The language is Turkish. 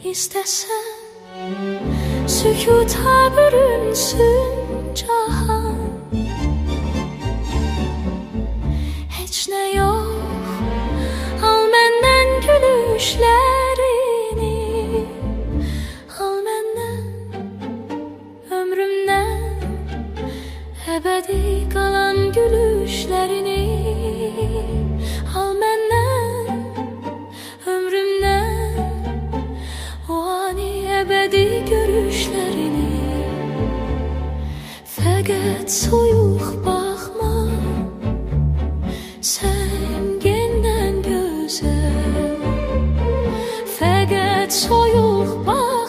İstesen sükuta bürünsün cahan. Heç ne yok, al menden gülüşlerini, al menden ömrümden ebedi kalan gülüşlerini, al menden ömrümden o ani ebedi görüşlerini. Fəqət soyuq baxma, sevgindən gözəl. Fəqət soyuq baxma,